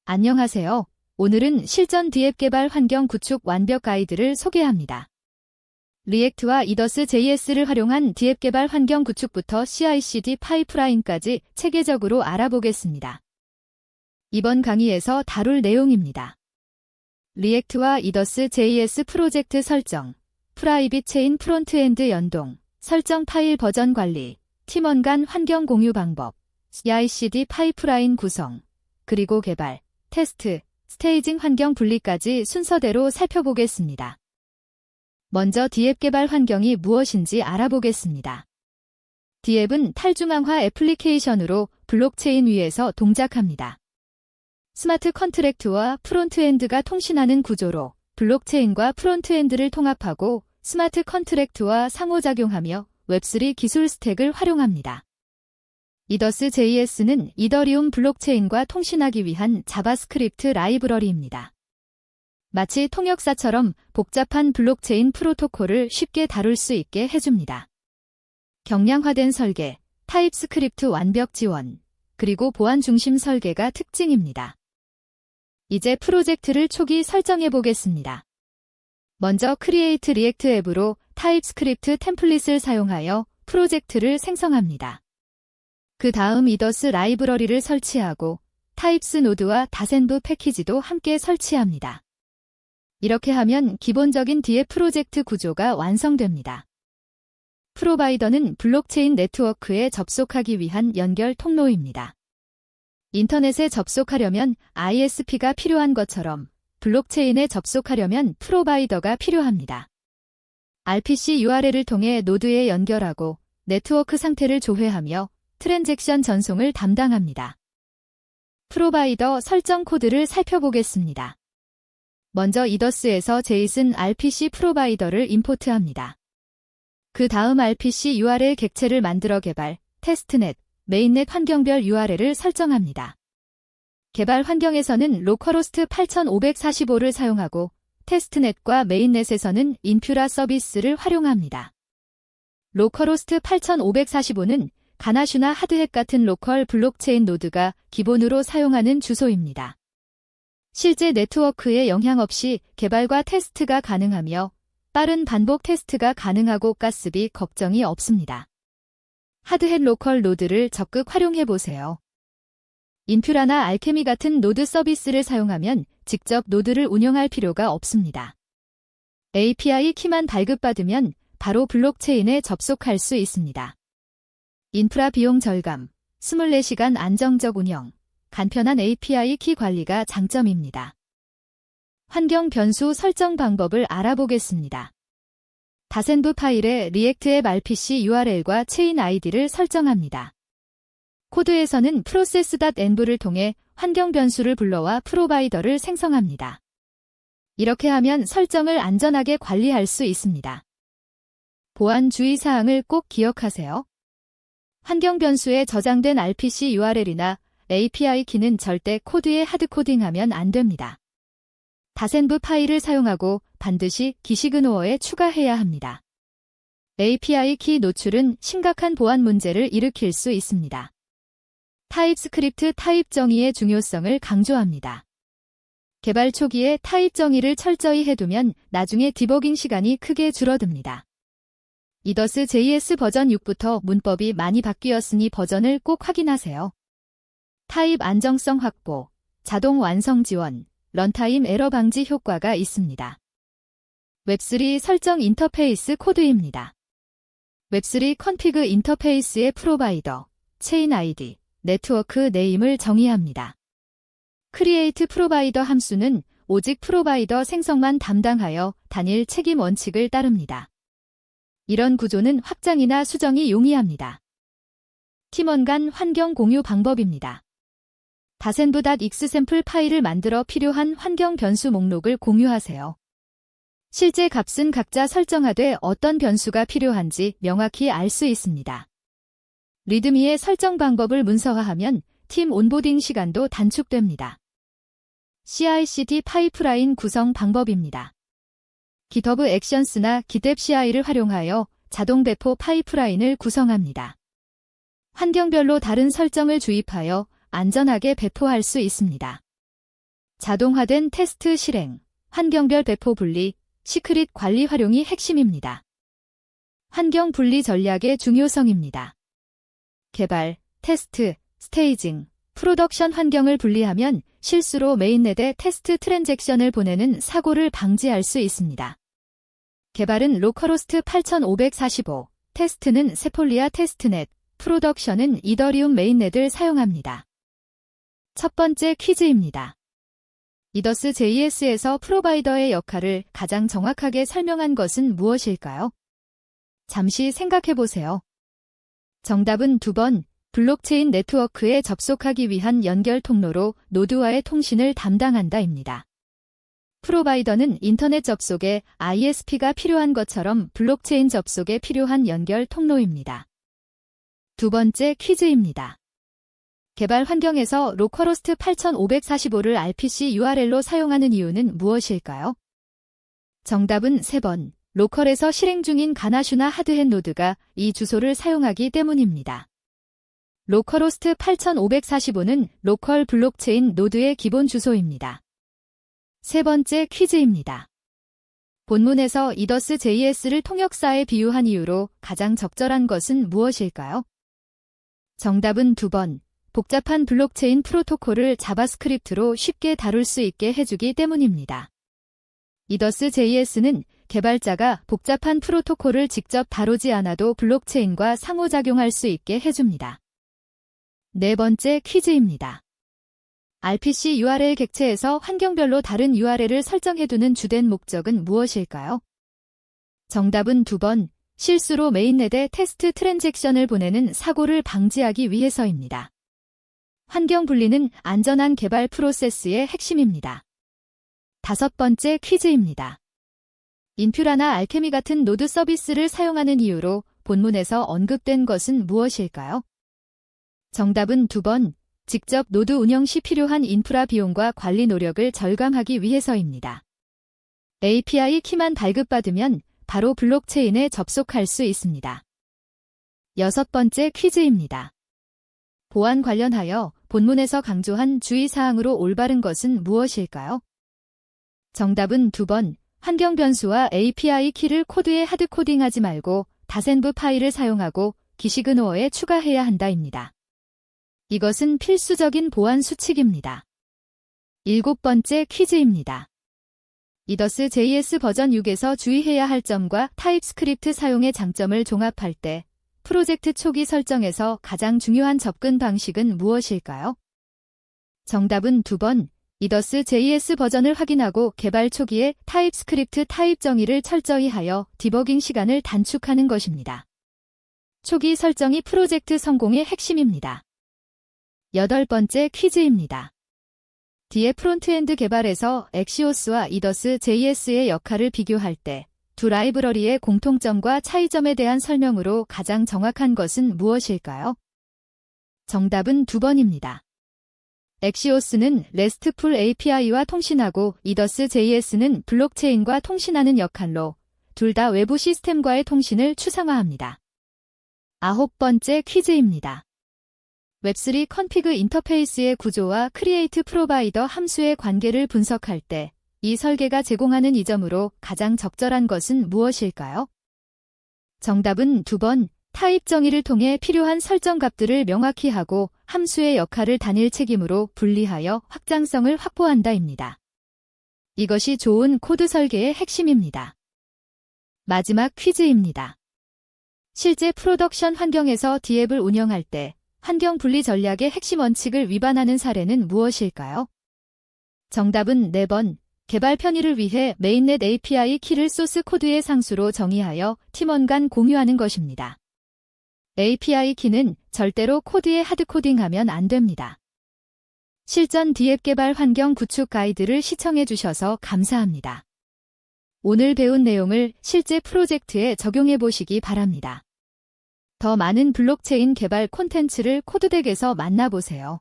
안녕하세요. 오늘은 실전 D앱 개발 환경 구축 완벽 가이드를 소개합니다. 리액트와 이더스.js를 활용한 D앱 개발 환경 구축부터 CI/CD 파이프라인까지 체계적으로 알아보겠습니다. 이번 강의에서 다룰 내용입니다. 리액트와 이더스.js 프로젝트 설정, 프라이빗 체인 프론트엔드 연동, 설정 파일 버전 관리, 팀원 간 환경 공유 방법, CI/CD 파이프라인 구성, 그리고 개발, 테스트, 스테이징 환경 분리까지 순서대로 살펴보겠습니다. 먼저 D앱 개발 환경이 무엇인지 알아보겠습니다. D앱은 탈중앙화 애플리케이션으로 블록체인 위에서 동작합니다. 스마트 컨트랙트와 프론트엔드가 통신하는 구조로 블록체인과 프론트엔드를 통합하고 스마트 컨트랙트와 상호작용하며 웹3 기술 스택을 활용합니다. 이더스.js는 이더리움 블록체인과 통신하기 위한 자바스크립트 라이브러리입니다. 마치 통역사처럼 복잡한 블록체인 프로토콜을 쉽게 다룰 수 있게 해줍니다. 경량화된 설계, 타입스크립트 완벽 지원, 그리고 보안 중심 설계가 특징입니다. 이제 프로젝트를 초기 설정해 보겠습니다. 먼저 크리에이트 리액트 앱으로 타입스크립트 템플릿을 사용하여 프로젝트를 생성합니다. 그 다음 이더스 라이브러리를 설치하고 타입스 노드와 다센브 패키지도 함께 설치합니다. 이렇게 하면 기본적인 D앱 프로젝트 구조가 완성됩니다. 프로바이더는 블록체인 네트워크에 접속하기 위한 연결 통로입니다. 인터넷에 접속하려면 ISP가 필요한 것처럼 블록체인에 접속하려면 프로바이더가 필요합니다. RPC URL을 통해 노드에 연결하고 네트워크 상태를 조회하며 트랜잭션 전송을 담당합니다. 프로바이더 설정 코드를 살펴보겠습니다. 먼저 이더스에서 JSON RPC 프로바이더를 임포트합니다. 그 다음 RPC URL 객체를 만들어 개발, 테스트넷, 메인넷 환경별 URL을 설정합니다. 개발 환경에서는 로컬호스트 8545를 사용하고 테스트넷과 메인넷에서는 인퓨라 서비스를 활용합니다. 로컬호스트 8545는 가나슈나 하드햇 같은 로컬 블록체인 노드가 기본으로 사용하는 주소입니다. 실제 네트워크에 영향 없이 개발과 테스트가 가능하며 빠른 반복 테스트가 가능하고 가스비 걱정이 없습니다. 하드햇 로컬 노드를 적극 활용해보세요. 인퓨라나 알케미 같은 노드 서비스를 사용하면 직접 노드를 운영할 필요가 없습니다. API 키만 발급받으면 바로 블록체인에 접속할 수 있습니다. 인프라 비용 절감, 24시간 안정적 운영, 간편한 API 키 관리가 장점입니다. 환경 변수 설정 방법을 알아보겠습니다. 다센브 파일에 리액트 앱 RPC URL과 체인 ID를 설정합니다. 코드에서는 process.env를 통해 환경 변수를 불러와 프로바이더를 생성합니다. 이렇게 하면 설정을 안전하게 관리할 수 있습니다. 보안 주의사항을 꼭 기억하세요. 환경 변수에 저장된 RPC URL이나 API 키는 절대 코드에 하드코딩하면 안 됩니다. 다센브 파일을 사용하고 반드시 기시그노어에 추가해야 합니다. API 키 노출은 심각한 보안 문제를 일으킬 수 있습니다. 타입스크립트 타입 정의의 중요성을 강조합니다. 개발 초기에 타입 정의를 철저히 해두면 나중에 디버깅 시간이 크게 줄어듭니다. 이더스.js 버전 6부터 문법이 많이 바뀌었으니 버전을 꼭 확인하세요. 타입 안정성 확보, 자동 완성 지원, 런타임 에러 방지 효과가 있습니다. 웹3 설정 인터페이스 코드입니다. 웹3 컨피그 인터페이스의 프로바이더, 체인 ID, 네트워크 네임을 정의합니다. 크리에이트 프로바이더 함수는 오직 프로바이더 생성만 담당하여 단일 책임 원칙을 따릅니다. 이런 구조는 확장이나 수정이 용이합니다. 팀원 간 환경 공유 방법입니다. 다센브.x샘플 파일을 만들어 필요한 환경 변수 목록을 공유하세요. 실제 값은 각자 설정하되 어떤 변수가 필요한지 명확히 알 수 있습니다. 리드미의 설정 방법을 문서화하면 팀 온보딩 시간도 단축됩니다. CI/CD 파이프라인 구성 방법입니다. GitHub 액션스나 GitApp CI를 활용하여 자동 배포 파이프라인을 구성합니다. 환경별로 다른 설정을 주입하여 안전하게 배포할 수 있습니다. 자동화된 테스트 실행, 환경별 배포 분리, 시크릿 관리 활용이 핵심입니다. 환경 분리 전략의 중요성입니다. 개발, 테스트, 스테이징, 프로덕션 환경을 분리하면 실수로 메인넷에 테스트 트랜잭션을 보내는 사고를 방지할 수 있습니다. 개발은 로컬호스트 8545, 테스트는 세폴리아 테스트넷, 프로덕션은 이더리움 메인넷을 사용합니다. 첫 번째 퀴즈입니다. 이더스 JS에서 프로바이더의 역할을 가장 정확하게 설명한 것은 무엇일까요? 잠시 생각해보세요. 정답은 2번, 블록체인 네트워크에 접속하기 위한 연결 통로로 노드와의 통신을 담당한다입니다. 프로바이더는 인터넷 접속에 ISP가 필요한 것처럼 블록체인 접속에 필요한 연결 통로입니다. 두 번째 퀴즈입니다. 개발 환경에서 로컬호스트 8545를 RPC URL로 사용하는 이유는 무엇일까요? 정답은 3번, 로컬에서 실행 중인 가나슈나 하드햇 노드가 이 주소를 사용하기 때문입니다. 로컬호스트 8545는 로컬 블록체인 노드의 기본 주소입니다. 세 번째 퀴즈입니다. 본문에서 이더스 JS를 통역사에 비유한 이유로 가장 적절한 것은 무엇일까요? 정답은 2번, 복잡한 블록체인 프로토콜을 자바스크립트로 쉽게 다룰 수 있게 해주기 때문입니다. 이더스 JS는 개발자가 복잡한 프로토콜을 직접 다루지 않아도 블록체인과 상호작용할 수 있게 해줍니다. 네 번째 퀴즈입니다. RPC URL 객체에서 환경별로 다른 URL을 설정해두는 주된 목적은 무엇일까요? 정답은 2번, 실수로 메인넷에 테스트 트랜잭션을 보내는 사고를 방지하기 위해서입니다. 환경 분리는 안전한 개발 프로세스의 핵심입니다. 다섯 번째 퀴즈입니다. 인퓨라나 알케미 같은 노드 서비스를 사용하는 이유로 본문에서 언급된 것은 무엇일까요? 정답은 2번, 직접 노드 운영 시 필요한 인프라 비용과 관리 노력을 절감하기 위해서입니다. API 키만 발급받으면 바로 블록체인에 접속할 수 있습니다. 여섯 번째 퀴즈입니다. 보안 관련하여 본문에서 강조한 주의사항으로 올바른 것은 무엇일까요? 정답은 2번, 환경 변수와 API 키를 코드에 하드코딩하지 말고 다센브 파일을 사용하고 기시그노어에 추가해야 한다입니다. 이것은 필수적인 보안 수칙입니다. 일곱 번째 퀴즈입니다. 이더스 JS 버전 6에서 주의해야 할 점과 타입스크립트 사용의 장점을 종합할 때 프로젝트 초기 설정에서 가장 중요한 접근 방식은 무엇일까요? 정답은 2번, 이더스 JS 버전을 확인하고 개발 초기에 타입스크립트 타입 정의를 철저히 하여 디버깅 시간을 단축하는 것입니다. 초기 설정이 프로젝트 성공의 핵심입니다. 여덟 번째 퀴즈입니다. D의 프론트엔드 개발에서 엑시오스와 이더스 JS의 역할을 비교할 때 두 라이브러리의 공통점과 차이점에 대한 설명으로 가장 정확한 것은 무엇일까요? 정답은 2번입니다. 엑시오스는 RESTful API와 통신하고 이더스 JS는 블록체인과 통신하는 역할로 둘 다 외부 시스템과의 통신을 추상화합니다. 아홉 번째 퀴즈입니다. 웹3 컨피그 인터페이스의 구조와 크리에이트 프로바이더 함수의 관계를 분석할 때 이 설계가 제공하는 이점으로 가장 적절한 것은 무엇일까요? 정답은 2번, 타입 정의를 통해 필요한 설정 값들을 명확히 하고 함수의 역할을 단일 책임으로 분리하여 확장성을 확보한다입니다. 이것이 좋은 코드 설계의 핵심입니다. 마지막 퀴즈입니다. 실제 프로덕션 환경에서 D앱을 운영할 때 환경 분리 전략의 핵심 원칙을 위반하는 사례는 무엇일까요? 정답은 4번, 개발 편의를 위해 메인넷 API 키를 소스 코드의 상수로 정의하여 팀원 간 공유하는 것입니다. API 키는 절대로 코드에 하드코딩하면 안 됩니다. 실전 D앱 개발 환경 구축 가이드를 시청해 주셔서 감사합니다. 오늘 배운 내용을 실제 프로젝트에 적용해 보시기 바랍니다. 더 많은 블록체인 개발 콘텐츠를 코드덱에서 만나보세요.